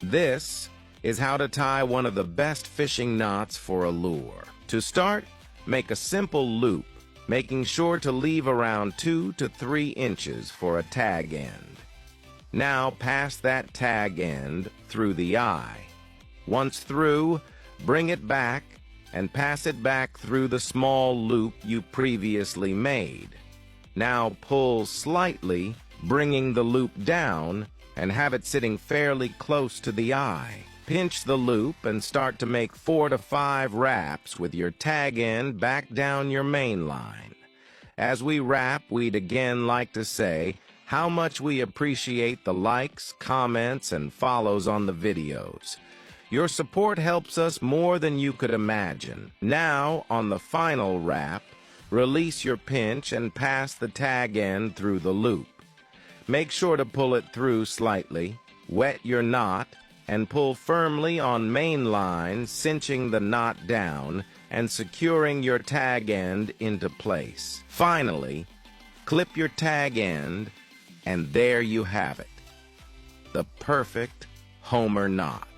This is how to tie one of the best fishing knots for a lure. To start, make a simple loop, making sure to leave around 2 to 3 inches for a tag end. Now pass that tag end through the eye. Once through, bring it back and pass it back through the small loop you previously made. Now pull slightly, bringing the loop down, and have it sitting fairly close to the eye. Pinch the loop and start to make 4 to 5 wraps with your tag end back down your main line. As we wrap, we'd again like to say how much we appreciate the likes, comments, and follows on the videos. Your support helps us more than you could imagine. Now, on the final wrap, release your pinch and pass the tag end through the loop. Make sure to pull it through slightly, wet your knot, and pull firmly on main line, cinching the knot down and securing your tag end into place. Finally, clip your tag end, and there you have it, the perfect Homer knot.